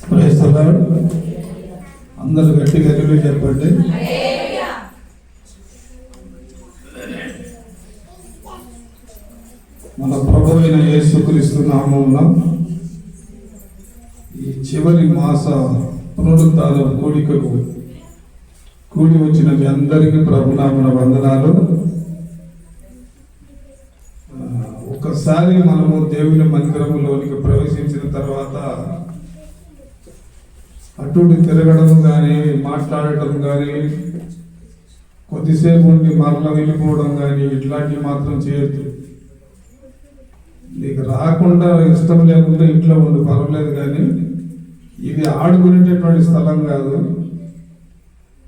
Praise the lord. అందరూ గట్టిగా హల్లెలూయా చెప్పండి. మన ప్రభువైన యేసుక్రీస్తు నామమున ఈ చివరి మాస పునరుద్ధాన కూడికకు కూడి వచ్చిన మీ అందరికీ ప్రభునామన వందనాలు. ఒకసారి మనము దేవుని మందిరములోనికి ప్రవేశించిన తర్వాత అటు తిరగడం కానీ, మాట్లాడటం కానీ, కొద్దిసేపు ఉండి మరల వెళ్ళిపోవడం కానీ ఇట్లాంటివి మాత్రం చేయొద్దు. నీకు రాకుండా ఇష్టం లేకుండా ఇంట్లో ఉండి పర్వాలేదు, కానీ ఇది ఆడుకునేటటువంటి స్థలం కాదు.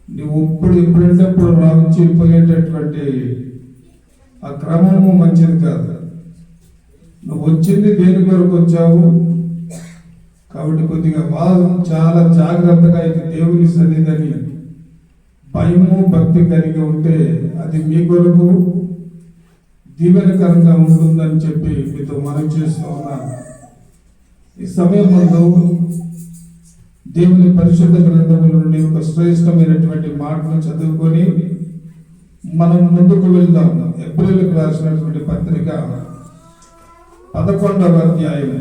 నువ్వు ఎప్పుడంటే అప్పుడు వచ్చి పోయేటటువంటి ఆ క్రమము మంచిది కాదు. నువ్వు వచ్చింది దేని కొరకు వచ్చావు కాబట్టి కొద్దిగా చాలా జాగ్రత్తగా ఇది దేవుని సన్నిధిని భయము భక్తి కలిగి ఉంటే అది మీ కొరకు దీవెనకరంగా ఉంటుందని చెప్పి మీతో మనం చేస్తూ ఉన్నాను. ఈ సమయం ముందు దేవుని పరిశుద్ధ గ్రంథముల నుండి ఒక శ్రేష్టమైనటువంటి మాటను చదువుకొని మనం ముందుకు వెళ్దాం. ఏప్రిల్కి రాసినటువంటి పత్రిక 11వ అధ్యాయం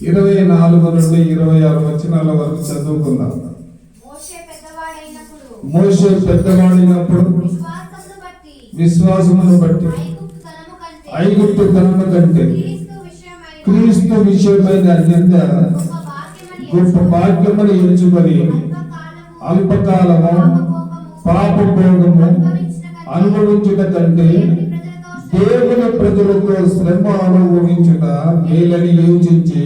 24 నుండి 26 వచనాల వరకు చదువుకుందాం. మోషే పెద్దవాడైనప్పుడు విశ్వాసమును బట్టి ఐగుప్తు ధనము కంటే క్రీస్తు విషయమైన అత్యంత గొప్ప భాగ్యమును ఎంచుకొని అల్పకాలము పాపభోగము అనుభవించుట కంటే దేవుని ప్రజలతో శ్రమ అనుభవించుట మేలని యోచించి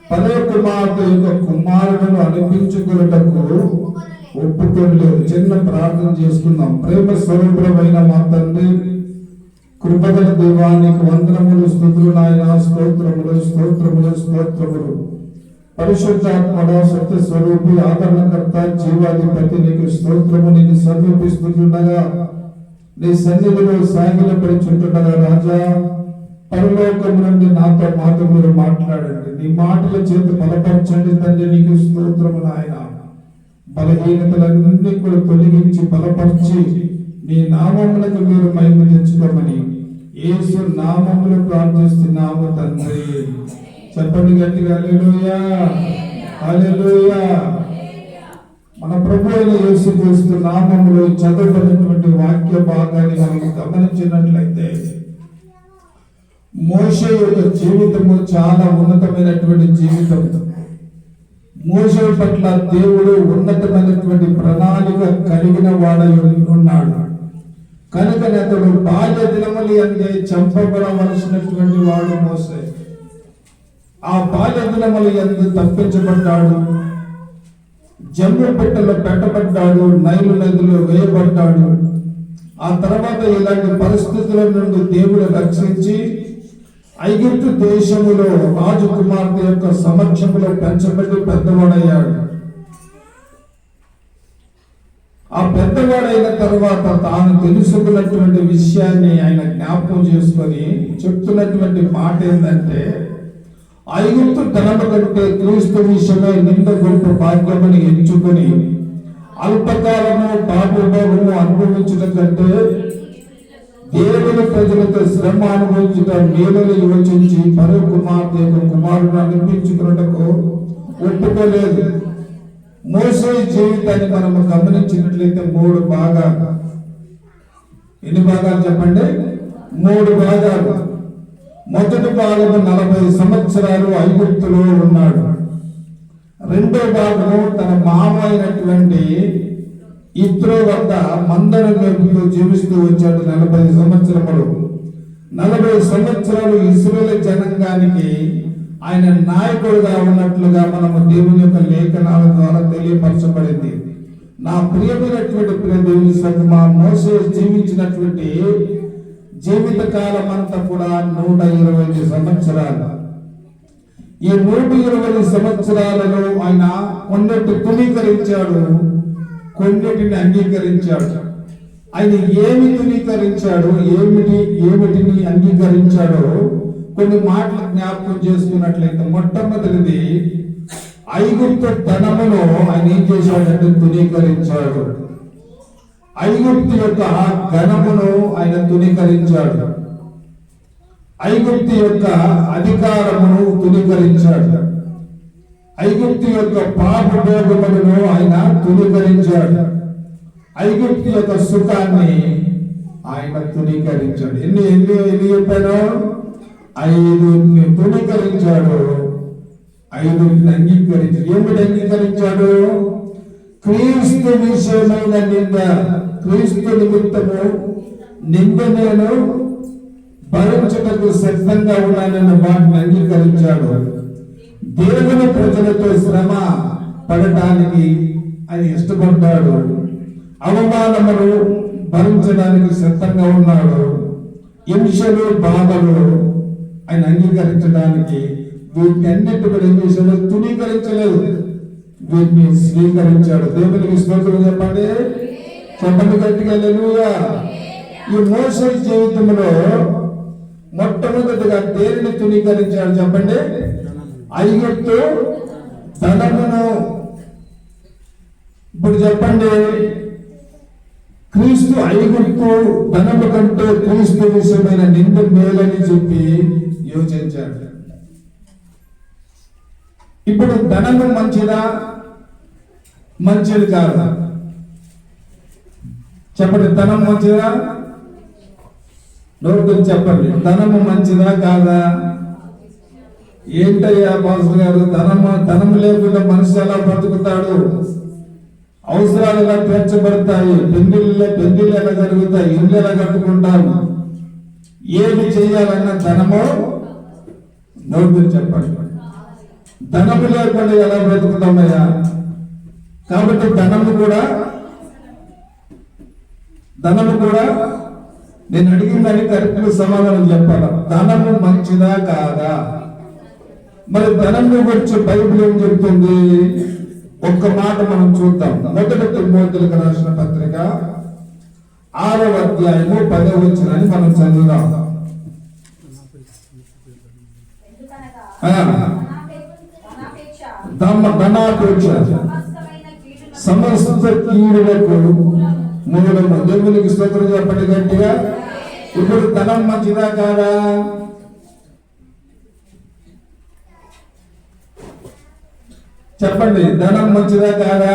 పరమ కుమార్తె యొక్క కుమారులను అనిపించుకున్నటకు ఒప్పుకోలేదు. చిన్న ప్రార్థన చేసుకుందాం. ప్రేమ స్వరూపమైన మా తండ్రి, కృపగల దేవానికి వందనములు, స్తుతులు నాయన. స్తోత్రములు స్తోత్రములు స్తోత్రములు. పరిశుద్ధాత్మడ సత్య స్వరూపి ఆదరణకర్త జీవాధిపతి నీకు స్తోత్రము. నేను సమీపిస్తుండగా నీ సన్నిధిలో సాగిలపడుచుంటుండగా రాజా, పరలోకం నుండి నాతో మాతో మీరు మాట్లాడండి. నీ మాటల చేత బలపరచండి తండ్రి. నీకు స్తోత్రము నాయన. బలహీనతలన్నీ కూడా తొలగించి బలపరిచి నీ నామములకు మీరు మహిమ తెచ్చుకోమని యేసు నామములో ప్రార్థిస్తున్నాము తండ్రి. చెప్పండి గట్టిగా హల్లెలూయా, హల్లెలూయా. మన ప్రభు అయిన యేసుక్రీస్తు నామములో చదవబడినటువంటి వాక్య భాగాన్ని మనం గమనించినట్లయితే మోషే యొక్క జీవితము చాలా ఉన్నతమైనటువంటి జీవితం. మోషే పట్ల దేవుడు ఉన్నతమైనటువంటి ప్రణాళిక కలిగిన వాడై ఉన్నాడు. కనుక అతడు బాల్య దినములు అందే చంపబడవలసినటువంటి వాడు మోషే. ఆ బాల్య దినములు అందు తప్పించబడ్డాడు, జమ్ము పెట్టెలో పెట్టబడ్డాడు, నైలు నదిలో వేయబడ్డాడు. ఆ తర్వాత ఇలాంటి పరిస్థితుల నుండి దేవుడు రక్షించి ఐగుప్తు దేశములో రాజకుమార్తె యొక్క సమక్షంలో పెంచబడి పెద్దవాడయ్యాడు. ఆ పెద్దవాడైన తర్వాత తాను తెలుసుకున్నటువంటి విషయాన్ని ఆయన జ్ఞాపకం చేసుకొని చెప్తున్నటువంటి మాట ఏంటంటే, ఐగుప్తు ధనము కంటే క్రీస్తు విషయమై నింద గొప్ప భాగ్యమని ఎంచుకొని అల్పకాలము పాపభోగము అనుభవించడం కంటే దేవుని ప్రజలతో శ్రమ అనుభవించడం మేలుని యోచించి పరమ కుమార్తె యొక్క కుమారుడు అనిపించుకున్నటకు ఒప్పుకోలేదు. మోషే జీవితాన్ని మనము గమనించినట్లయితే 3 భాగాలు. ఎన్ని భాగాలు చెప్పండి? 3 భాగాలు. మొదటి భాగము 40 సంవత్సరాలు ఐగుప్తులో ఉన్నాడు. రెండో భాగము తన మామ అయినటువంటి ఇత్రో వద్ద మందను మేపుతూ జీవిస్తూ వచ్చాడు 40 సంవత్సరములు. 40 సంవత్సరాలు ఇశ్రాయేలు జనాంగానికి ఆయన నాయకుడుగా ఉన్నట్లుగా మనము దేవుని యొక్క లేఖనాల ద్వారా తెలియపరచబడింది. నా ప్రియమైనటువంటి ప్రియ దేవుని సంగమా, మోషే జీవించినటువంటి జీవిత కాలం అంతా కూడా 120 సంవత్సరాలు. ఈ 120 సంవత్సరాలలో ఆయన కొన్నిటి తునీకరించాడు, కొన్నిటిని అంగీకరించాడు. ఆయన ఏమి తునీకరించాడు, ఏమిటిని అంగీకరించాడో కొన్ని మాటలు జ్ఞాపకం చేసుకున్నట్లయితే, మొట్టమొదటిది ఐగుప్తు ధనమును ఆయన ఏం చేశాడంటే తునీకరించాడు. ఐగుప్తు యొక్క ఘనమును ఆయన తునీకరించాడు. ఐగుప్తు యొక్క అధికారమును తునీకరించాడు. ఐగుప్తు యొక్క పాపభోగములను ఆయన తునీకరించాడు. ఐగుప్తు యొక్క సుఖాన్ని ఆయన తునీకరించాడు. ఎన్ని ఎన్ని ఎన్ని చెప్పాను? 5 తునీకరించాడు, 5 అంగీకరించాడు. ఏమిటి అంగీకరించాడు? క్రీస్తు విషయమైన నింద, క్రీస్తు నిమిత్తము నింద నేను భరించటకు సిద్ధంగా ఉన్నానన్న వాటిని అంగీకరించాడు. దేవుని ప్రజలతో శ్రమ పడటానికి ఆయన ఇష్టపడ్డాడు. అవమానములు భరించడానికి సిద్ధంగా ఉన్నాడు. హింసలు బాధలు ఆయన అంగీకరించడానికి వీటన్నిటి కూడా ఏం చేశాడు? తునీకరించలేదు, వీటిని స్వీకరించాడు. దేవునికి స్తోత్రం చెప్పండి, చెప్పండి గట్టిగా హల్లెలూయా. ఈ మోషే జీవితంలో మొట్టమొదటిగా దేనిని తునీకరించాడు చెప్పండి? ఐగుప్తు ధనమును. ఇప్పుడు చెప్పండి, క్రీస్తు ఐగుప్తు ధనము కంటే క్రీస్తు విషయమైన నింద మేలని చెప్పి యోచించాడు. ఇప్పుడు ధనము మంచిదా మంచిది కాదా? చెప్పండి, ధనం మంచిదా? నోటు చెప్పండి, ధనము మంచిదా కాదా? ఏంటయ్యా పాస్టర్ గారు, ధనం లేకుండా మనిషి ఎలా బ్రతుకుతాడు? అవసరాలు ఎలా తీర్చబడతాయి? పెళ్లిళ్ళు ఎలా జరుగుతాయి? ఇల్లు ఎలా కట్టుకుంటాము? ఏమి చేయాలన్న ధనము? నోటు చెప్పండి, ధనము లేకుండా ఎలా బ్రతుకుతామయ్యా? కాబట్టి ధనము కూడా నేను అడిగిందని కరెక్ట్ సమాధానం చెప్పాలి. ధనము మంచిదా కాదా? మరి ధనము గురించి బైబిల్ ఏం చెప్తుంది? ఒక్క మాట మనం చూద్దాం. మొదటి తిమోతేయులకు రాసిన పత్రిక 6వ అధ్యాయము 10వ వచనాన్ని మనం చదువుదాం. ధనాపేక్ష సమస్త కీడులకు మూలము. దేవునికి స్తోత్రం చెప్పండి గట్టిగా. ఇప్పుడు ధనం మంచిదా కాదా? చెప్పండి, ధనం మంచిదా కాదా?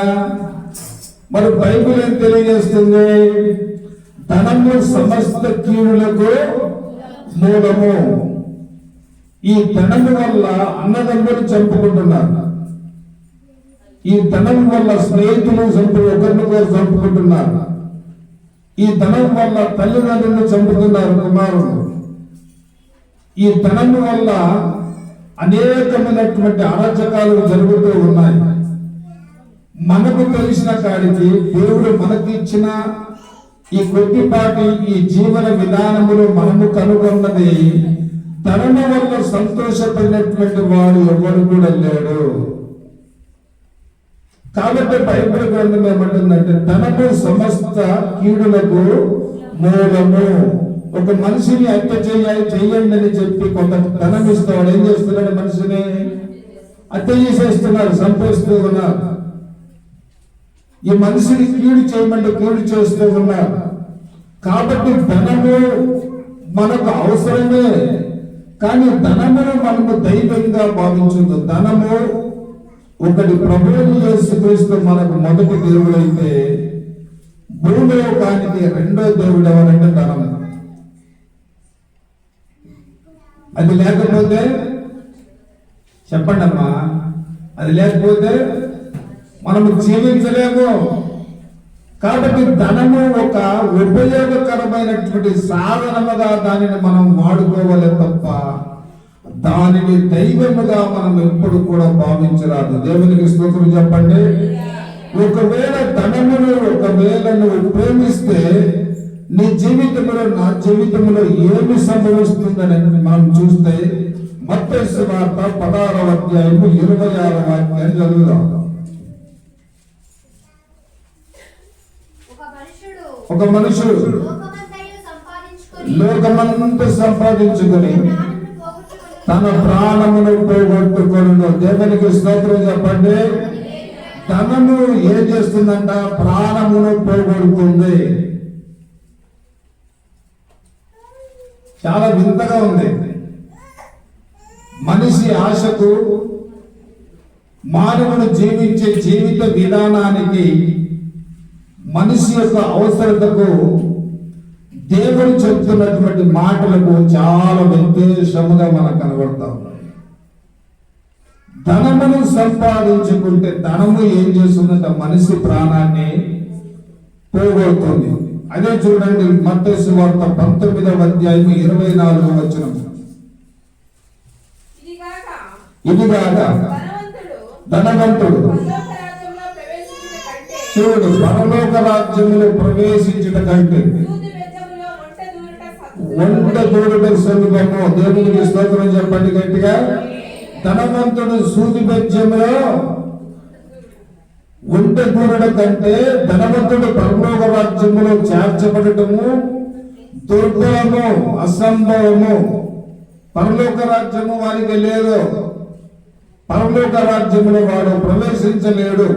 మరి బైబిల్ ఏం తెలియజేస్తుంది? ధనము సమస్త కీడులకు మూలము. ఈ ధనము వల్ల అన్నదమ్ములు చంపుకుంటున్నారు. ఈ ధనం వల్ల స్నేహితులు ఒకరినొకరు చంపుకుంటున్నారు. ఈ ధనం వల్ల తల్లిదండ్రులను చంపుతున్నారు కుమారులు. ఈ ధనం వల్ల అనేకమైనటువంటి అరాచకాలు జరుగుతూ ఉన్నాయి. మనకు తెలిసిన కాడికి దేవుడు మనకి ఇచ్చిన ఈ కొద్దిపాటి ఈ జీవన విధానములు మనము కనుగొన్నది, ధనము వల్ల సంతోషపడినటువంటి వాడు ఎవరు కూడా లేడు. కాబట్టి బైబిల్ గ్రంథం ఏమంటుందంటే ధనము సమస్త కీడులకు మూలము. ఒక మనిషిని హత్య చేయండి అని చెప్పి కొంత ధనం ఇస్తాడు. ఏం చేస్తున్నాడు? మనిషిని హత్య చేసేస్తున్నారు, చంపేస్తూ ఉన్నారు. ఈ మనిషిని కీడు చేయమంటే కీడు చేస్తూ ఉన్నారు. కాబట్టి ధనము మనకు అవసరమే, కానీ ధనమును మనము దైవంగా భావించదు. ధనము ఒకటి ప్రభువుని యేసుక్రీస్తు మనకు మొదటి దేవుడైతే, భూలోకానికి రెండో దేవుడు ఎవరంటే ధనము. అది లేకపోతే చెప్పండి అమ్మా, అది లేకపోతే మనము జీవించలేము. కాబట్టి ధనము ఒక ఉపయోగకరమైనటువంటి సాధనముగా దానిని మనం వాడుకోవాలి తప్ప దానిని దైవముగా మనం ఎప్పుడు కూడా భావించరాదు. దేవునికి స్తోత్రం చెప్పండి. ఒకవేళ ధనమును నువ్వు ప్రేమిస్తే నీ జీవితంలో నా జీవితంలో ఏమి సంభవిస్తుందని మనం చూస్తే మత్తయి సువార్త 16వ అధ్యాయము 26వ వాక్యాన్ని చదువుదాం. ఒక మనుషుడు లోకమంతా సంపాదించుకొని తన ప్రాణమును పోగొట్టుకొనును. దేవునికి స్తోత్రం చెప్పండి. ధనము ఏం చేస్తుందంట? ప్రాణమును పోగొడుతుంది. చాలా వింతగా ఉంది. మనిషి ఆశకు, మానవుడు జీవించే జీవిత విధానానికి, మనిషి యొక్క అవసరతకు దేవుడు చెప్తున్నటువంటి మాటలకు చాలా వ్యత్యాసముగా మనకు కనబడతాం. ధనమును సంపాదించుకుంటే ధనము ఏం చేస్తుందంటే మనిషి ప్రాణాన్ని పోగొడుతుంది. అదే చూడండి, మత్తయి సువార్త 19వ అధ్యాయం 24వ వచనం. ఇదిగాక ధనవంతుడు చూడు పరలోక రాజ్యములో ప్రవేశించుట కంటే ఒంట దూరుట సులభము. దేవునికి స్తోత్రం చెప్పండి గట్టిగా. ధనవంతుడు సూది బెజ్జంలో ఒంట దూరుట కంటే ధనవంతుడు పరలోక రాజ్యములో చేర్చబడటము దుర్గము, అసంభవము. పరలోక రాజ్యము వారికి లేదు. పరలోక రాజ్యములో వాడు ప్రవేశించలేడు.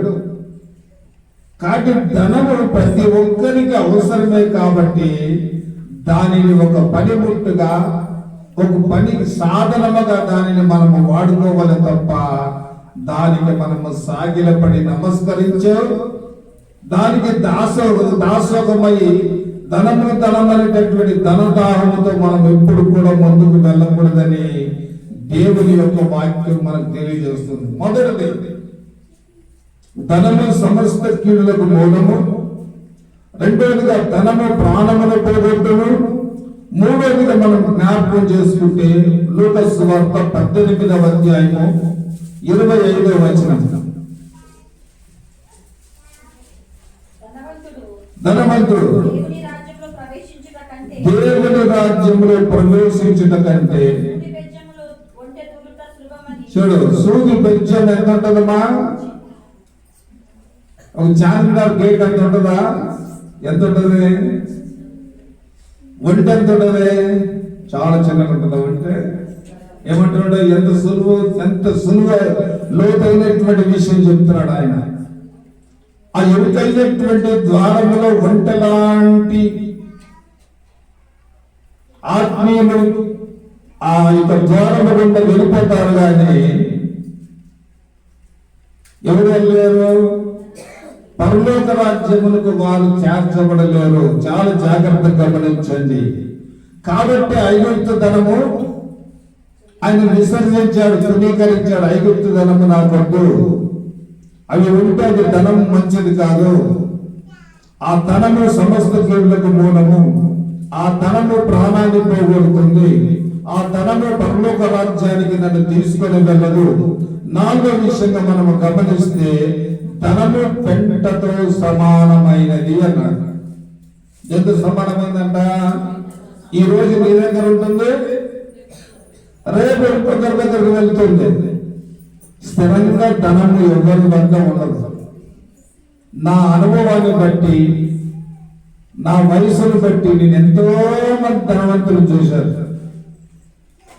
కాబట్టి ధనము ప్రతి ఒక్కరికి అవసరమే. కాబట్టి దానిని ఒక పనిముట్టుగా, ఒక పని సాధనముగా దానిని మనము వాడుకోవాలి తప్ప దానికి మనము సాగిలపడి నమస్కరించే, దానికి దాసోగమై ధనమనేటటువంటి ధనదాహముతో మనం ఎప్పుడు కూడా ముందుకు వెళ్ళకూడదని దేవుని యొక్క వాక్యం మనకు తెలియజేస్తుంది. మొదటిది, ధనము సమస్త కీడులకు మూలము. రెండవదిగా ధనము ప్రాణమును పోగొట్టును. మూడవదిగా మనం జ్ఞాపకం చేసుకుంటే లూకా సువార్త 18వ అధ్యాయము 25వ వచనం. ధనవంతుడు దేవుని రాజ్యంలో ప్రవేశించుట కంటే చూడు సూది బెజ్జం ఎంత ఉంటుందమ్మా? ఒక చార్మినార్ గేట్ ఎంత ఉంటుందా? ఎంత ఉంటుంది? ఒంటె ఎంత ఉంటుంది? చాలా చిన్నగా ఉంటుందా ఒంటె? ఏమంటున్నాడు? ఎంత సులువు లోతైనటువంటి విషయం చెప్తున్నాడు ఆయన. ఆ ఎరుకైనటువంటి ద్వారములో ఒంటె లాంటి ఆత్మీయులు ఆ యొక్క ద్వారము గుండా వెళ్ళిపోతారు, కానీ ఎవరు వెళ్ళలేరు. పరలోక రాజ్యములకు వారు చేర్చబడలేరు. చాలా జాగ్రత్తగా గమనించండి. కాబట్టి ఐగుప్తు ధనము ఆయన విసర్జించాడు, తృణీకరించాడు. ఐగుప్తు ధనము నాకొద్దు, అవి ఉంటే అది ధనం మంచిది కాదు. ఆ ధనము సమస్త కీడులకు మూలము. ఆ ధనము ప్రాణాన్ని పోగొడుతుంది. ఆ ధనము పరలోక రాజ్యానికి నన్ను తీసుకొని వెళ్ళదు. నాలుగో విషయంగా మనము గమనిస్తే ధనము పెంటతో సమానమైనది అన్నాడు. ఎందుకు సమానమైందంట? ఈ రోజు నీ దగ్గర ఉంటుంది, రేపు ఇంకొకరి దగ్గరకు వెళ్తుంది. స్థిరంగా ధనము ఎవరి వద్ద ఉండదు. నా అనుభవాన్ని బట్టి, నా వయసును బట్టి నేను ఎంతో మంది ధనవంతులు చూశారు.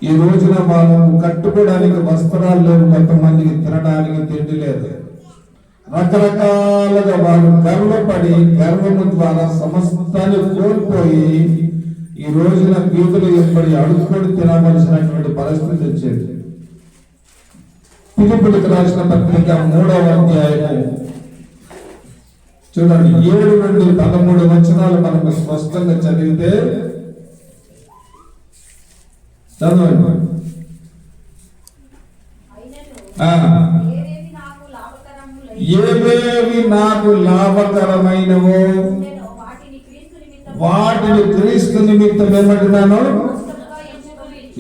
ఈ రోజున వాళ్ళు కట్టుకోవడానికి వస్త్రాలు లేవు, కొంతమందికి తినడానికి తిండి లేదు. రకరకాలుగా వారు గర్వపడి గర్వము ద్వారా సమస్తాన్ని కోల్పోయి ఈ రోజున వీధులు ఎప్పటి అడుక్కొని తినవలసినటువంటి పరిస్థితి వచ్చేది. ఫిలిప్పీయులకు రాసిన పత్రిక 3వ అధ్యాయము చూడండి 7 నుండి 13 వచనాలు మనకు స్పష్టంగా చదివితే చదవండి. ఏవేవి నాకు లాభకరమైనవో వాటిని క్రీస్తు నిమిత్తం ఏమంటున్నాను?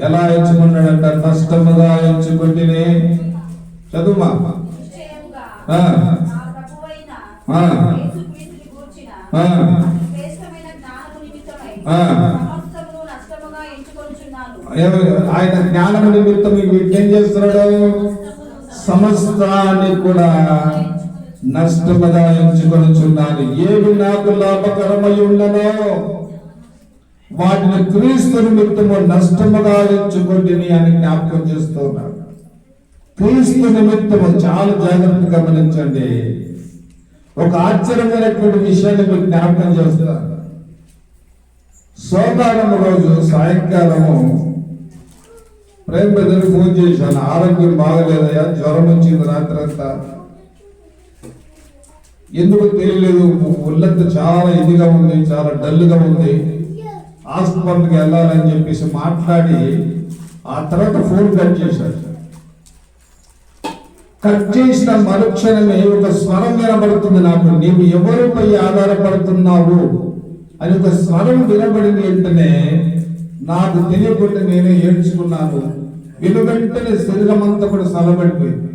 ఎలా ఎంచుకున్నాడంట? నష్టముగా ఎంచుకుంటేనే. చదువుమా. ఆయన జ్ఞానము నిమిత్తం ఏం చేస్తున్నాడు? సమస్తాన్ని కూడా నష్టముగా ఎంచుకొనుచున్నాను. ఏవి నాకు లాభకరమై ఉండనో వాటిని క్రీస్తు నిమిత్తము నష్టముగా ఎంచుకోండి అని జ్ఞాపకం చేస్తూ ఉన్నాడు. క్రీస్తు నిమిత్తము చాలా జాగ్రత్తగా గమనించండి. ఒక ఆశ్చర్యమైనటువంటి విషయాన్ని మీకు జ్ఞాపకం చేస్తాను. సోమవారం రోజు సాయంకాలము ప్రేమ బెదరికి ఫోన్ చేశాను. ఆరోగ్యం బాగలేదయ్యా, జ్వరం వచ్చింది రాత్రి అంతా, ఎందుకు తెలియలేదు, ఒళ్ళంతా చాలా ఇదిగా ఉంది, చాలా డల్గా ఉంది, హాస్పిటల్కి వెళ్ళాలని చెప్పేసి మాట్లాడి ఆ తర్వాత ఫోన్ కట్ చేశాడు. కట్ చేసిన మరుక్షణమే ఒక స్వరం వినబడుతుంది నాకు, నీవు ఎవరిపై ఆధారపడుతున్నావు అని ఒక స్వరం వినబడిన వెంటనే నాకు తెలియకుండా నేనే ఏడ్చుకున్నాను. వెనువెంటనే శరీరం అంతా కూడా సలబడిపోయింది.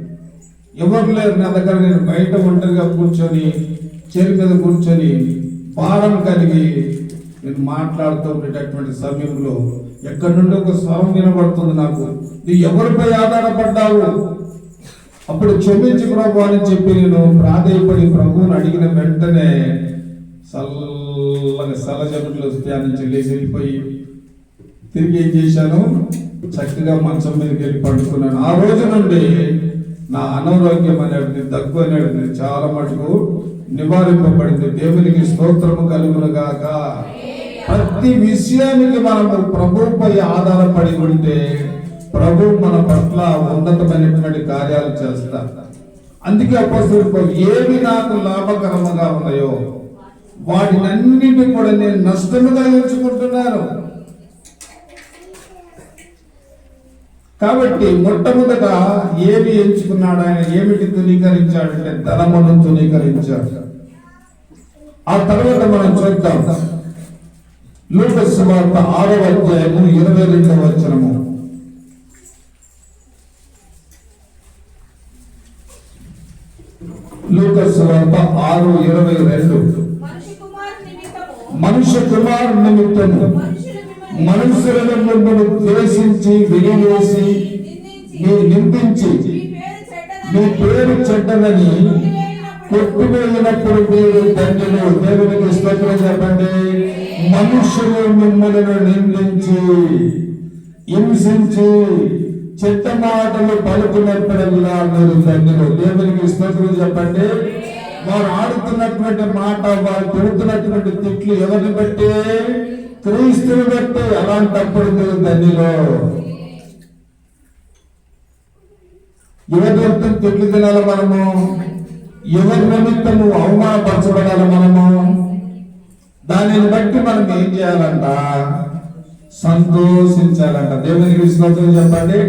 ఎవరు లేరు నా దగ్గర. నేను బయట ఒంటరిగా కూర్చొని చేరి మీద కూర్చొని భారం కలిగి నేను మాట్లాడుతూ ఉండేటటువంటి సమయంలో ఎక్కడి నుండి ఒక స్వరం వినబడుతుంది నాకు, నువ్వు ఎవరిపై ఆధారపడ్డావు? అప్పుడు క్షమించి ప్రభు అని చెప్పి నేను ప్రాధేయపడి ప్రభువుని అడిగిన వెంటనే చల్లగా సలజనులు వస్తే ఆ నుంచి లేచి వెళ్ళిపోయి తిరిగి ఏం చేశాను, చక్కగా మంచం మీదకి వెళ్ళి పడుకున్నాను. ఆ రోజు నుండి నా అనారోగ్యం అనేది, దగ్గు అనేది చాలా మటుకు నివారింపబడింది. దేవునికి స్తోత్రము కలుగును గాక. ప్రతి విషయానికి మనము ప్రభువుపై ఆధారపడి ఉంటే ప్రభు మన పట్ల ఉన్నతమైనటువంటి కార్యాలు చేస్తారు. అందుకే అపోస్తలుడు ఏవి నాకు లాభకరముగా ఉన్నాయో వాటినన్నింటినీ కూడా నేను నష్టముగా ఎంచుకుంటున్నాను. కాబట్టి మొట్టమొదట ఏమి ఎంచుకున్నాడు ఆయన? ఏమిటి తునీకరించాడంటే ధనమును తునీకరించాడు. ఆ తర్వాత మనం చూద్దాం లూకా సువార్త 6వ అధ్యాయము 22వ వచనము. లూకా సువార్త 6:22. మనుష్య కుమారు నిమిత్తము మనుషులను మిమ్మల్ని ద్వేషించి వెలివేసి నిందించి మీ పేరు చెడ్డదని కొట్టువేయినప్పుడు మీరు ధన్యులు. దేవునికి స్తోత్రం చెప్పండి. మనుషులు మిమ్మల్ని నిందించి హింసించి చెడ్డ మాటలు పలుకున్నప్పుడల్లా మీరు ధన్యులు. దేవునికి స్తోత్రం చెప్పండి. వారు ఆడుతున్నటువంటి మాట, వారు పెడుతున్నటువంటి తిట్లు ఎవరిని బట్టి? క్రీస్తుని బట్టి. అలాంటప్పుడు మీరు ధన్యులు. ఎవరి నిమిత్తం తిట్లు తినాలి మనము? ఎవరి నిమిత్తము అవమానపరచబడాలి మనము? దానిని బట్టి మనం ఏం చేయాలంట? సంతోషించాలంట. దేవునికి స్తోత్రం చెప్పండి.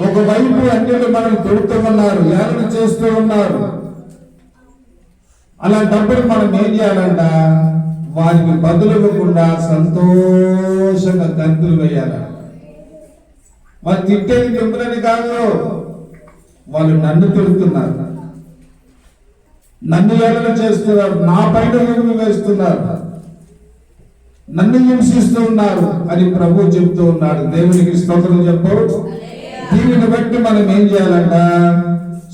ఒకవైపు అన్యులు మనం పెడుతూ ఉన్నారు, ఏలన చేస్తూ ఉన్నారు. అలాంటప్పుడు మనం ఏం చేయాలంట? వారికి బదులువ్వకుండా సంతోషంగా గంతులు వేయాలి. వాళ్ళు తిట్టేది మిమ్మల్ని కాదు, వాళ్ళు నన్ను తిడుతున్నారు, నన్ను ఏలన చేస్తున్నారు, నా పైన వేస్తున్నారు, నన్ను హింసిస్తూ ఉన్నారు అని ప్రభు చెప్తూ ఉన్నాడు. దేవునికి స్తోత్రం చెప్పు. దీనిని బట్టి మనం ఏం చేయాలంట?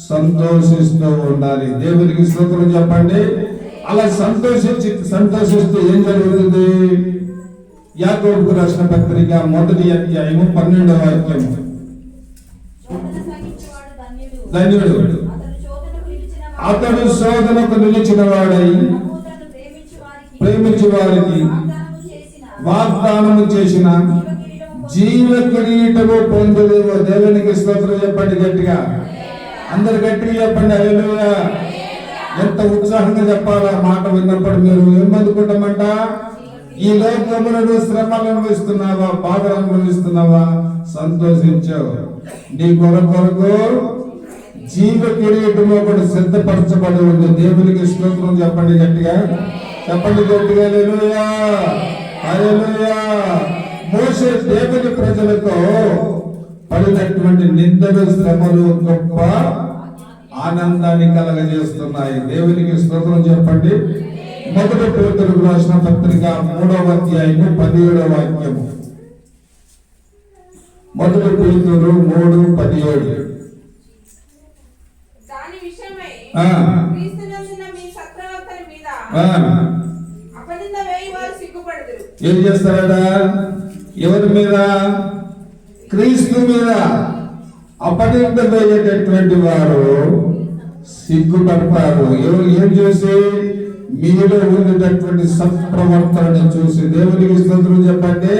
సంతోషిస్తూ ఉండాలి. దేవునికి స్తోత్రం చెప్పండి. అలా సంతోషిస్తూ ఏం జరుగుతుంది? యాకోబుకు రాసిన పత్రిక 1వ అధ్యాయము 12వ వాక్యము. ధన్యుడు అతడు శోధనకు నిలిచిన వాడై ప్రేమించు వారికి వాగ్దానము చేసిన జీవ కిరీటము పొందుదువు. దేవునికి స్తోత్రం చెప్పండి గట్టిగా. అందరు గట్టిగా చెప్పండి హల్లెలూయా. ఎంత ఉత్సాహంగా చెప్పాలా మాట విన్నప్పుడు? మీరు ఏమనుకుంటామంట? ఈ లోకములను శ్రమలు అనుభవిస్తున్నావా, బాధలు అనుభవిస్తున్నావా? సంతోషించావు. నీ కొరకు జీవ కిరీటము ఒకటి సిద్ధపరచబడి ఉంది. దేవునికి స్తోత్రం చెప్పండి గట్టిగా. చెప్పండి గట్టిగా హల్లెలూయా, హల్లెలూయా. మోషే దేవుని ప్రజలతో పడినటువంటి నిందలు, శ్రమలు గొప్ప ఆనందాన్ని కలగజేస్తున్నాయి. దేవునికి స్తోత్రం చెప్పండి. 1 పేతురుకు రాసిన పత్రిక 3వ అధ్యాయము 17వ వాక్యము. 1 పేతురు 3:17. దాని విషయమై క్రీస్తునందున్న మీ సత్ప్రవర్తన మీద అపనింద వేయి వారు సిగ్గుపడుదురు. ఏం చేస్తారట? ఎవరి మీద? క్రీస్తు మీద అపనిందయ్యేటటువంటి వారు సిగ్గుపడతారు. ఏం చూసి? మీలో ఉండేటటువంటి సత్ప్రవర్తనను చూసి. దేవునికి స్తోత్రం చెప్పండి.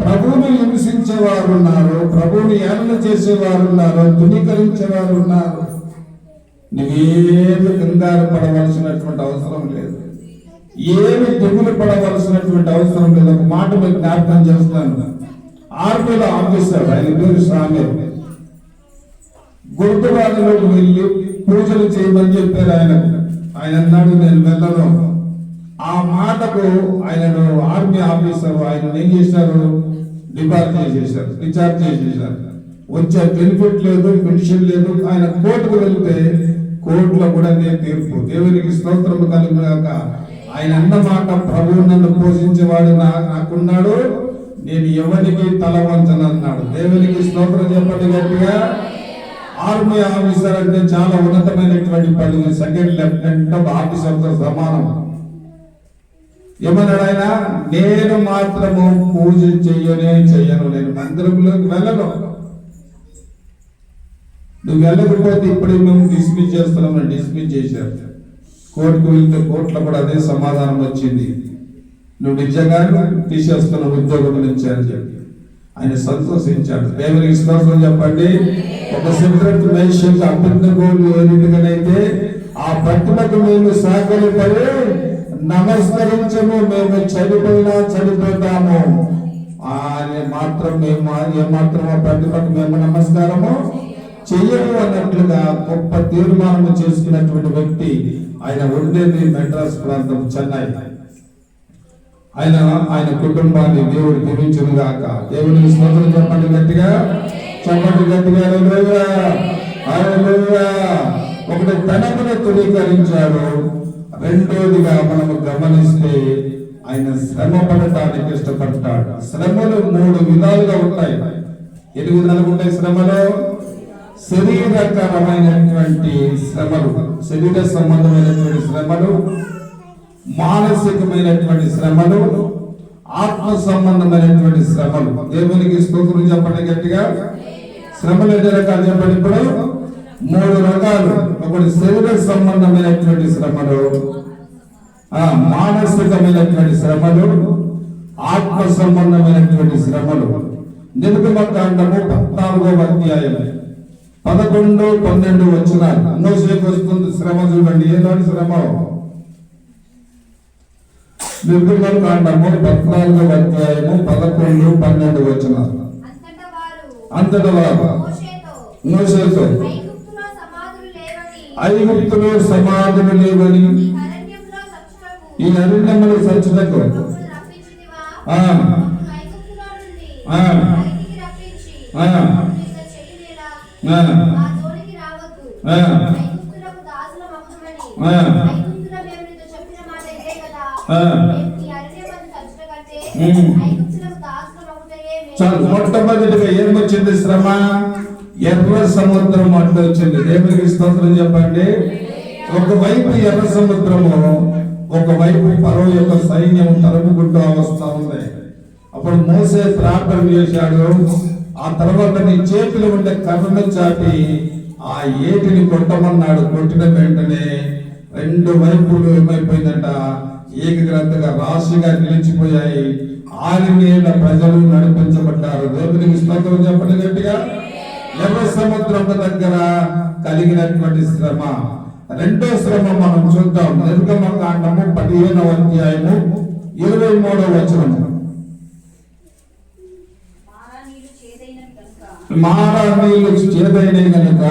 ప్రభువుని హింసించేవారు ఉన్నారు, ప్రభువుని ఏలన చేసేవారు ఉన్నారు, తునీకరించేవారు ఉన్నారు. నువ్వేమి కంగారు పడవలసినటువంటి అవసరం లేదు, ఏమి దిగులు పడవలసినటువంటి అవసరం లేదు. ఒక మాట మీకు జ్ఞాపకం చేస్తాను. ఆర్మీలో ఆఫీసర్, ఆయన పేరు స్వామి, గురుద్వారాలోకి వెళ్ళి పూజలు చేయమని చెప్పారు ఆయనకు. ఆయన అన్నాడు, నేను వెళ్ళను. ఆ మాటకు ఆయనను ఆర్మీ ఆఫీసర్ ఆయన ఏం చేశారు? డిపార్ట్ చేశారు, డిశ్చార్జ్ చేసేసారు. వచ్చే బెనిఫిట్ లేదు, పెన్షన్ లేదు. ఆయన కోర్టుకు వెళ్తే కోర్టులో కూడా నేను తీర్పు. దేవునికి స్తోత్రము కలుగుగాక. ఆయన అన్న మాట, ప్రభువు నన్ను పోషించేవాడు నాకున్నాడు, నేను ఎవరికి తల వంచను అన్నాడు. దేవునికి స్తోత్రం చెప్పండి గట్టిగా. ఆర్మీ ఆఫీసర్ అంటే చాలా ఉన్నతమైనటువంటి పదవి. సెకండ్ లెఫ్టినెంట్ ఆఫ్ ఆఫీసర్తో సమానం. ఏమన్నాడు ఆయన? నేను మాత్రము పూజ చెయ్యను, నేను మందిరంలోకి వెళ్ళను. నువ్వు వెళ్ళకపోతే ఇప్పుడే మేము డిస్మిస్ చేస్తున్నామని డిస్మిస్ చేశారు. కోర్టుకు వెళ్తే కోర్టులో కూడా అదే సమాధానం వచ్చింది, నువ్వు నిజంగా తీసేస్తున్నావు ఉద్యోగం నుంచి అని చెప్పి. ఆయన సంతోషించాడు. దేవునికి స్తోత్రం చెప్పండి. ఒక సెపరేట్ మేషకు అభిజ్ఞగోలు ఏ రీతిగానైతే ఆ ప్రతిమకు మేము సాగలిపడి నమస్కరించము, మేము చనిపోతాము అని మాత్రం మేము ఏమాత్రం ఆ ప్రతిమకు మేము నమస్కారము చెయ్యము అన్నట్లుగా గొప్ప తీర్మానం చేసుకున్నటువంటి వ్యక్తి. ఆయన ఉండేది మెడ్రాస్ ప్రాంతం, చెన్నై. ఆయన కుటుంబాన్ని దేవుడు దీవించును గాక. దేవునికి స్తోత్రం చెప్పండి గట్టిగా, చెప్పండి గట్టిగా. హల్లెలూయా, హల్లెలూయా. ఒకటి తనమును తునీకరించాడు. రెండోదిగా మనము గమనిస్తే ఆయన శ్రమ పడటానికి ఇష్టపడతాడు. శ్రమలు 3 విధాలుగా ఉంటాయి. ఎన్ని విధాలుగా ఉంటాయి శ్రమలు? శరీరకరమైనటువంటి శ్రమలు, శరీర సంబంధమైనటువంటి శ్రమలు, మానసికమైనటువంటి శ్రమలు, ఆత్మ సంబంధమైనటువంటి శ్రమలు. దేవునికి స్తోత్రం చెప్పండి గట్టిగా. శ్రమలు ఎన్ని రకాలు చెప్పండి? ఇప్పుడు 3 రకాలు. ఒకటి శరీర సంబంధమైనటువంటి శ్రమలు, మానసికమైనటువంటి శ్రమలు, ఆత్మ సంబంధమైనటువంటి శ్రమలు. నిర్గమకాండము 14వ అధ్యాయం 11, 12 వచనాలు. మోషేకు వస్తుంది శ్రమ. చూడండి ఏనాటి శ్రమ. నిర్గమకాండము 14వ అధ్యాయము 11, 12 వచనాలు. అంతటా వారు మోషేతో ఐగుప్తులో సమాధులు లేవని ఈ అరణ్యములో సచ్చుటకు మొట్టమొదటిగా ఏమొచ్చింది శ్రమ? ఎర్ర సముద్రం అడ్డు వచ్చింది. దేవునికి స్తోత్రం చెప్పండి. ఒకవైపు ఎర్ర సముద్రము, ఒకవైపు ఫరో యొక్క సైన్యం తరుముకుంటూ వస్తా ఉంది. అప్పుడు మోసే ప్రార్థన చేశాడు. ఆ తర్వాత నీ చేతిలో ఉండే కర్రను చాపి ఆ ఏటిని కొట్టమన్నాడు. కొట్టిన వెంటనే 2 వైపులు ఏమైపోయిందంట? ఏకగ్రతగా రాశిగా నిలిచిపోయాయి. 6 ఏళ్ల ప్రజలు నడిపించబడ్డారు. దేవునికి స్తోత్రం చెప్పండి గట్టిగా. ఎర్ర సముద్రం దగ్గర కలిగినటువంటి శ్రమ. రెండో శ్రమ మనం చూద్దాం. నిర్గమకాండము 15వ అధ్యాయము 23వ వచనము. మారా నీళ్లు చేదైనవి కనుక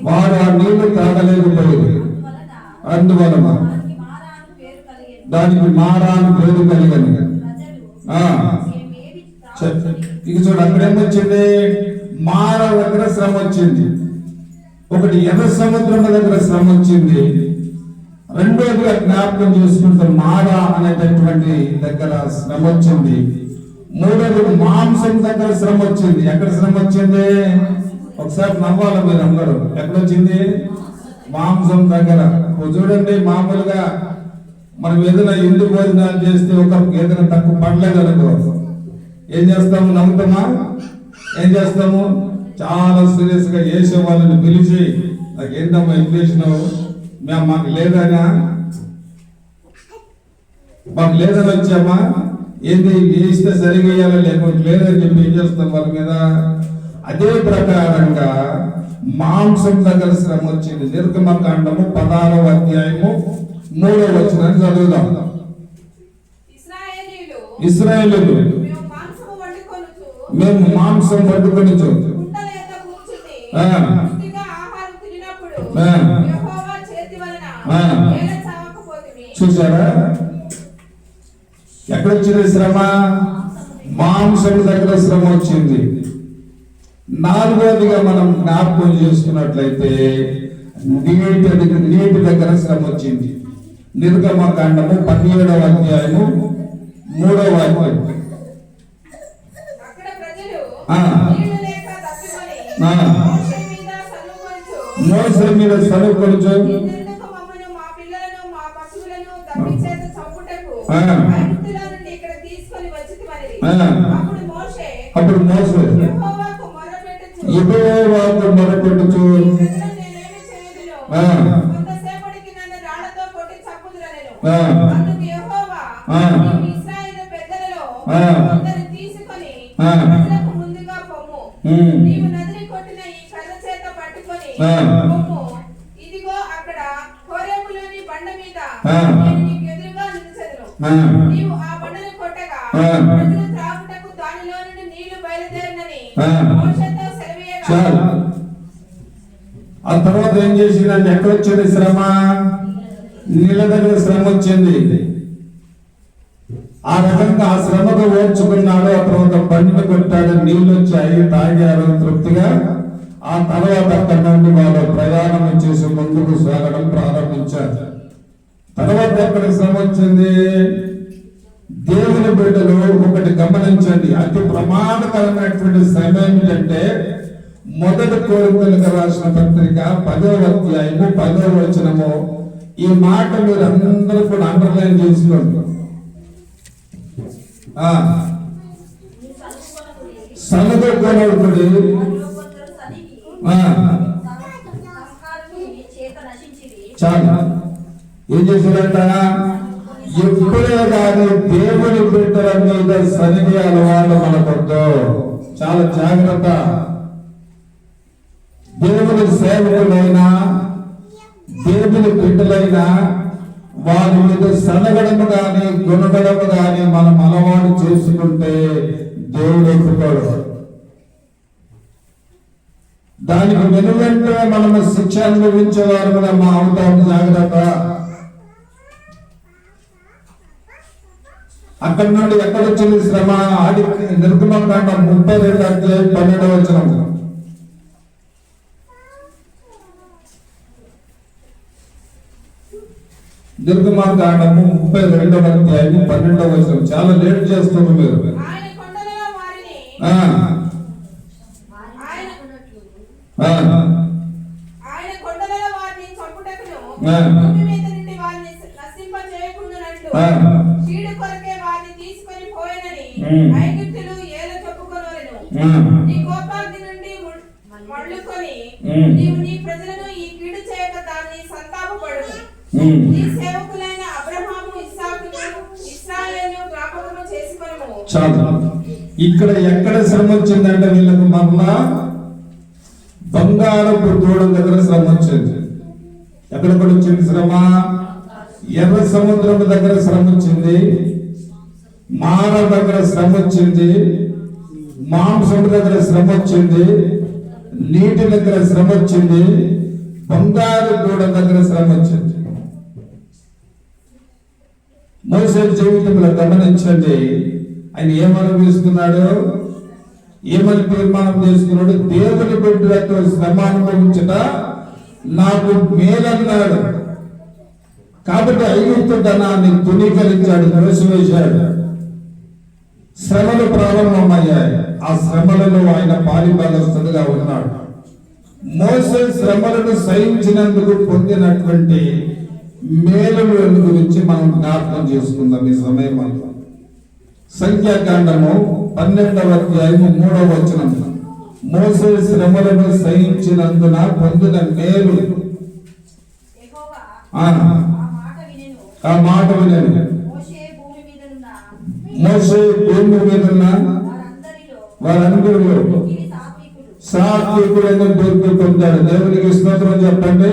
వారు ఆ నీళ్లు తాగలేకపోయింది. అందువలన దానికి మారా అని పేరు కలిగని. ఇక చూడు, అక్కడ ఏమొచ్చింది? మార దగ్గర శ్రమ వచ్చింది. ఒకటి ఎర్ర సముద్రం దగ్గర శ్రమ వచ్చింది. రెండోదిగా జ్ఞాపకం చేసుకుంటే మారా అనేటటువంటి దగ్గర శ్రమ వచ్చింది. మూడోది మాంసం దగ్గర శ్రమ వచ్చింది. ఎక్కడ శ్రమ వచ్చింది? ఒకసారి నవ్వాలి మీరు అందరూ. ఎక్కడొచ్చింది? మాంసం దగ్గర. చూడండి, మామూలుగా మనం ఏదైనా ఇంటి భోజనాలు చేస్తే ఒకరికి ఏదైనా తక్కువ పడలేదు అనుకో, ఏం చేస్తాము? నమ్ముతామా? ఏం చేస్తాము? చాలా సీరియస్ గా చేసే వాళ్ళని పిలిచి, నాకేంటమ్మా ఇన్ఫ్లేషన్ మాకు లేదనా, మాకు లేదని వచ్చామా, ఏంటి వేస్తే సరిగా వేయాలి, లేకపోతే లేదని చెప్పి ఏం చేస్తాం వాళ్ళ మీద. అదే ప్రకారంగా మాంసం దగ్గర శ్రమ వచ్చింది. నిర్గమకాండము 16వ అధ్యాయము 3వ వచనాన్ని చదువుదాం. ఇశ్రాయేలీయులు మేము మాంసం వండుకొని చూసారా? ఎక్కడొచ్చింది శ్రమ? మాంసం దగ్గర శ్రమ వచ్చింది. 4వదిగా మనం జ్ఞాపకం చేసుకున్నట్లయితే నీటి దగ్గర శ్రమ వచ్చింది. నిర్గమకాండము 17వ అధ్యాయము 3వ వాక్యం. మోషే మీద సనుకొలుచు అప్పుడు మోషే యెహోవాకు మొరపెట్టుచు ఇదిగో అక్కడ హోరేబులోని బండ మీద నేను నీకు ఎదురుగా నిలిచెదను. నీవు ఆ బండను కొట్టగా ప్రజలు త్రాగుటకు దానిలో నుండి నీళ్లు బయలుదేరినని మోషేతో సెలవీయగా. ఆ తర్వాత ఏం చేసిందంటే ఎక్కడ వచ్చింది శ్రమ? నీళ్ళ దగ్గర శ్రమ వచ్చింది. ఆ రకంగా ఆ శ్రమకు ఓర్చుకున్నాడు. ఆ తర్వాత బండిని కొట్టాడు, నీళ్ళు వచ్చాయి, తాగారు తృప్తిగా. ఆ తర్వాత అక్కడి నుండి వాళ్ళు ప్రయాణం చేసి ముందుకు సాగడం ప్రారంభించారు. తర్వాత ఎక్కడ శ్రమ వచ్చింది? దేవుని బిడ్డలు ఒకటి గమనించండి, అతి ప్రమాదకరమైనటువంటి శ్రమ ఏమిటంటే, మొదటి కొరింథీయులకు రాసిన పత్రిక 10వ అధ్యాయము 10వ వచనము. ఈ మాట మీరు అందరూ కూడా అండర్లైన్ చేసుకోండి. సనుగొనకుడి, చాలు. ఏం చేశారంట? ఎప్పుడే కానీ దేవుని బిడ్డల మీద సనిగే అలవాటు మనకొద్దు. చాలా జాగ్రత్త. దేవుని సేవకులైనా దేవుని బిడ్డలైనా వారి మీద సనగడము గాని గుణగడము గాని మనం అలవాటు చేసుకుంటే దేవుడు ఒప్పుకోడు. దానికి వెనువెంటనే మనము శిక్ష అనుభవించేవారు కూడా మా అవుతాం. జాగ్రత్త. అక్కడి నుండి ఎక్కడొచ్చింది శ్రమ? ఆది నిర్గమకాండం 32వ అధ్యాయం 12వ వచనం. నిర్గమకాండము 32వ అధ్యాయం 12వ వచనం. చాలా లేట్ చేస్తున్నారు మీరు. ఆయన కొండలలో వారిని చంపుటకును భూమి మీద నుండి వారిని నశింపజేయకుండునట్లు చీడు కొరకే వారిని తీసుకొని పోయినని ఐగుప్తులు ఏల చెప్పుకొనవలెను. నీ కోపాగ్ని నుండి మళ్ళుకొని నీవు నీ ప్రజలను ఈ కీడు చేయక దాన్ని సంతాపపడును. నీ సేవకులైన అబ్రహాము, ఇస్సాకును, ఇశ్రాయేలును జ్ఞాపకము చేసుకొనుము. ఇక్కడ ఎక్కడ శ్రమ వచ్చిందంటే వీళ్ళకు మరలా బంగారపు దూడ దగ్గర శ్రమ వచ్చింది. ఎక్కడ వచ్చింది శ్రమ? ఎర్ర సముద్రం దగ్గర శ్రమ వచ్చింది, మార దగ్గర శ్రమ వచ్చింది, మాంసం దగ్గర శ్రమ వచ్చింది, నీటి దగ్గర శ్రమ వచ్చింది, బంగారు దూడ దగ్గర శ్రమ వచ్చింది. మోషే జీవితంలో గమనించండి, ఆయన ఏమనుభవిస్తున్నాడు, ఏమని తీర్మానం చేసుకున్నాడు? దేవుని బిడ్డలతో శ్రమ అనుభవించట నాకు మేలన్నాడు. కాబట్టి ఐగుప్తు ధనాన్ని తునీకరించాడు, త్రోసివేశాడు. శ్రమలు ప్రారంభమయ్యాయి. ఆ శ్రమలలో ఆయన పాలిభాగస్తుడుగా ఉన్నాడు. మోషే శ్రమలను సహించినందుకు పొందినటువంటి మేలుల గురించి మనం జ్ఞాపకం చేసుకుందాం ఈ సమయం అంతా. సంఖ్యాకాండము 12వ అధ్యాయము 3వ వచనం. మోసే శ్రమలను సహించినందున పొందిన మేలు. యెహోవా ఆ మాట వినను. మోసే భూమి మీద ఉన్న వారందరిలో సాత్వికుడైన పేరు పొందాడు. దేవునికి స్తోత్రం చెప్పండి.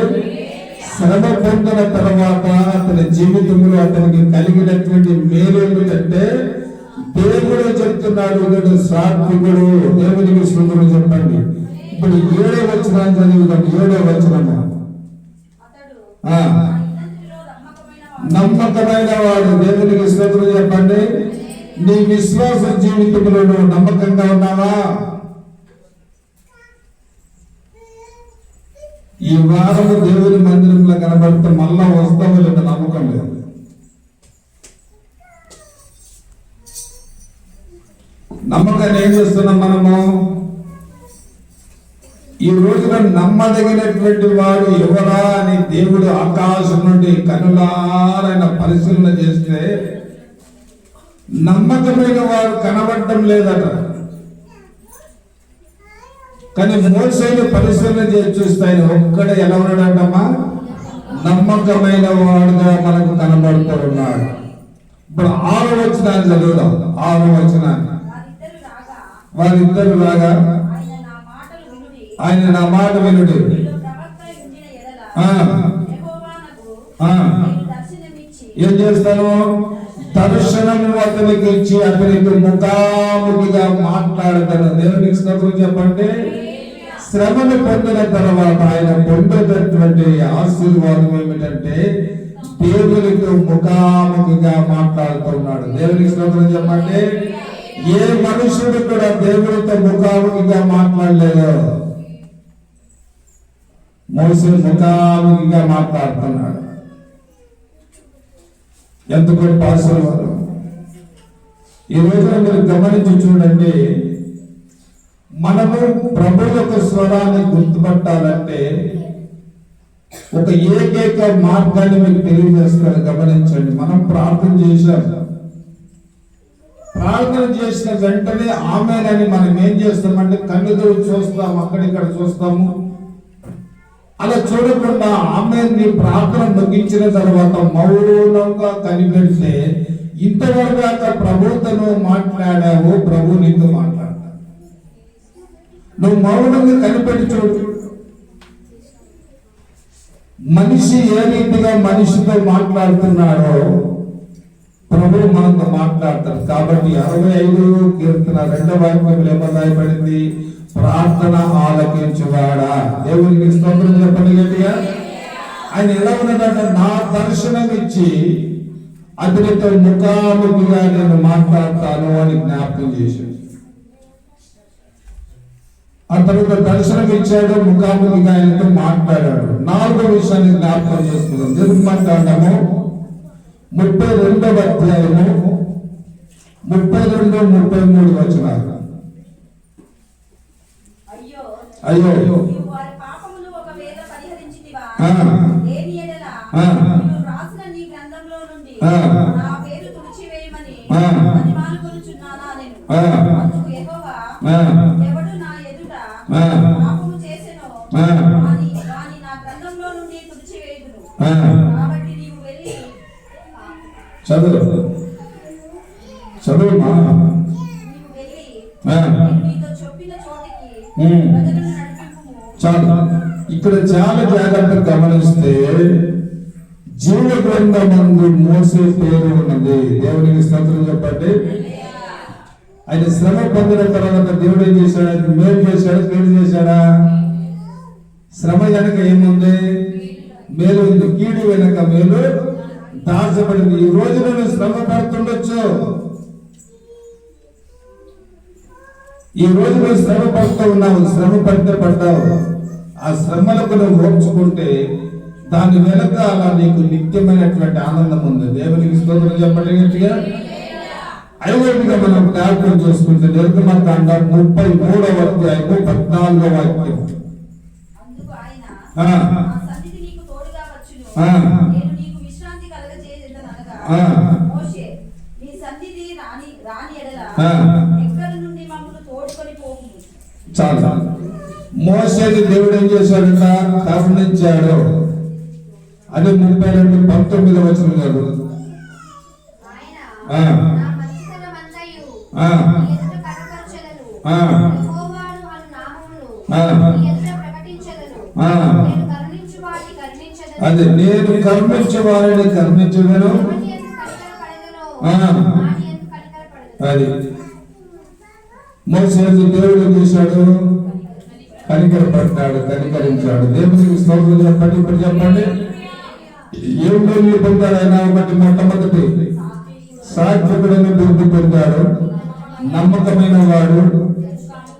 శ్రమ పొందిన తర్వాత అతని జీవితంలో అతనికి కలిగినటువంటి మేలు ఏమిటంటే దేవుడు చెప్తున్నాడు, ఇతడు సాత్వికుడు. దేవునికి స్తోత్రం చెప్పండి. ఇప్పుడు 7వ వచనం చదువుతాం. 7వ వచనం. నమ్మకమైన వాడు. దేవునికి స్తోత్రం చెప్పండి. నీ విశ్వాస జీవితంలో నువ్వు నమ్మకంగా ఉన్నావా? ఈ వారము దేవుని మందిరంలో కనబడితే మళ్ళా వస్తామో లేదా నమ్మకం లేదు. నమ్మకాన్ని ఏం చేస్తున్నాం మనము? ఈ రోజున నమ్మదగినటువంటి వాడు ఎవరా అని దేవుడు ఆకాశం నుండి కనులారైన పరిశీలన చేస్తే నమ్మకమైన వాడు కనబడటం లేదట. కానీ మోసేని పరిశీలన చేసి చూస్తే ఆయన ఒక్కడే ఎలా ఉన్నాడంటమ్మా? నమ్మకమైన వాడుగా మనకు కనబడుతూ ఉన్నాడు. ఇప్పుడు 6వ వచనాన్ని చదువుదాం. 6వ వచనాన్ని. వారిద్దరు రాగా ఆయన నా మాట వినుడి. ఏం చేస్తాను? దర్శనము అతనికి ఇచ్చి అతనికి ముఖాముఖిగా మాట్లాడతాను. దేవునికి స్తోత్రం చెప్పంటే శ్రమను పొందిన తర్వాత ఆయన పొందేటటువంటి ఆశీర్వాదం ఏమిటంటే దేవునితో ముఖాముఖిగా మాట్లాడుతున్నాడు. దేవునికి స్తోత్రం చెప్పంటే ఏ మనుషుడు కూడా దేవునితో ముఖాముఖిగా మాట్లాడలేదు. మోసే ముఖాముఖిగా మాట్లాడుతున్నాడు. ఎంత గొప్ప ఆశీర్వాదం! ఈ రోజున మీరు గమనించి చూడండి. మనము ప్రభు యొక్క స్వరాన్ని గుర్తుపట్టాలంటే ఒక ఏకైక మార్గాన్ని మీకు తెలియజేస్తారు. గమనించండి. మనం ప్రార్థన చేశాం. ప్రార్థన చేసిన వెంటనే ఆమేనని మనం ఏం చేస్తామంటే కన్నుతో చూస్తాము, అక్కడిక్కడ చూస్తాము. అలా చూడకుండా ఆమేన్ని ప్రార్థన ముగించిన తర్వాత మౌనంగా కనిపెడితే ఇంతవరకు ప్రభుతో నువ్వు మాట్లాడావు, ప్రభు నీతో మాట్లాడతాడు. నువ్వు మౌనంగా కనిపెట్టి చూడు. మనిషి ఏ రీతిగా మనిషితో మాట్లాడుతున్నాడో ప్రభు మనతో మాట్లాడతాడు. కాబట్టి 65 కీర్తన 2వ వాక్యంలో ఏమో రాయబడింది? ప్రార్థన ఆలకించువాడా. దేవునికి స్తోత్రం చెప్పండి గట్టిగా. ఆయన ఎలా ఉన్నాడంటే నా దర్శనం ఇచ్చి అతనితో ముఖాముఖిగా నేను మాట్లాడతాను అని జ్ఞాపకం చేశాడు. ఆ తర్వాత దర్శనం ఇచ్చాడు, ముఖాముఖిగా ఆయనతో మాట్లాడాడు. 4వ విషయాన్ని జ్ఞాపకం చేసుకుందాం. నిర్మాణము 32వ అధ్యాయము 32, 33 వచనాలు. అయ్యో చదువు చదువుమా. చాలు. ఇక్కడ చాలా జాగ్రత్తగా గమనిస్తే జీవ గ్రంథమందు మోసే పేరు ఉన్నది. దేవునికి స్తోత్రం చెప్పండి. ఆయన శ్రమ పొందిన తర్వాత దేవుడు ఏం చేశాడు? ఆయన మేలు చేశాడు, కీడు చేశాడా? శ్రమ వెనక ఏముంది? మేలు ఉంది. కీడు వెనక మేలు దాచబడింది. ఈ రోజు నేను శ్రమ పడుతుండొచ్చు. ఈ రోజు నువ్వు శ్రమ పడుతూ ఉన్నావు. శ్రమ పడితే పడ్డావు. ఆ శ్రమలకు నువ్వు ఓర్చుకుంటే దాని వెనక అలా నీకు నిత్యమైనటువంటి ఆనందం ఉంది. దేవునికి స్తోత్రం చెప్పండి గట్టిగా. 5వదిగా మనం జ్ఞాపకం చేసుకుంటే నిర్గమకాండం 33వ అధ్యాయము 14వ వాక్యం. మోషే నీ సన్నిధి రాని ఎడల ఎక్కడి నుండి మమ్మల్ని తోడుకొని పోవు. చాలా మోసేని దేవుడు ఏం చేశాడంట? కరుణించాడు. అది 32:19 వచనం కాదు. ఆయన నా మంచితనమంతయు నీ ఎదుట కనపరచెదను. యెహోవాను అను నామమును నీ ఎదుట ప్రకటించెదను. నేను కరుణించు వారిని కరుణించెదను. అది నేను కరుణించే వారిని కరుణించదను. ఎవని యందు కనికరపడెదనో వాని యందు కనికరపడెదను. అది మోసేని దేవుడు ఏం చేశాడు? కనికరపడ్డాడు, కనికరించాడు. దేవునికి స్తోత్రం చెప్పండి. ఇప్పుడు చెప్పండి, ఏం దేవుళ్ళు పొందాడు ఆయన? ఒకటి మొట్టమొదటి సాత్వికుడని బిరుదు పొందాడు. నమ్మకమైన వాడు,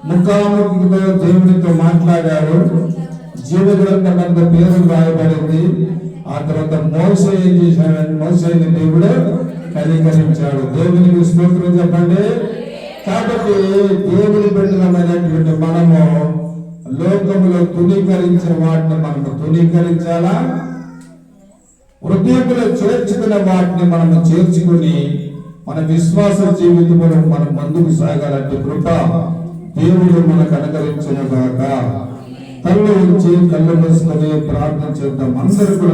ముఖాముఖితో దేవునితో మాట్లాడాడు. జీవగ్రంథమంత పేరు రాయబడింది. ఆ తర్వాత మోసే ఏం చేశాడు? మోసేని దేవుడు కనికరించాడు. దేవునికి స్తోత్రం చెప్పండి. కాబట్టి దేవుని బిడ్డలమైనటువంటి మనము లోకములో తునీకరించిన వాటిని మనము తునీకరించాలా? హృదయంలో చేర్చుకున్న వాటిని మనము చేర్చుకుని మన విశ్వాస జీవితంలో మనం ముందుకు సాగాలంటే కృప దేవుడు మనకు అనుగ్రహించును గాక. కళ్ళు ఉంచి కళ్ళు మూసుకొని ప్రార్థన చేద్దాం. అందరూ కూడా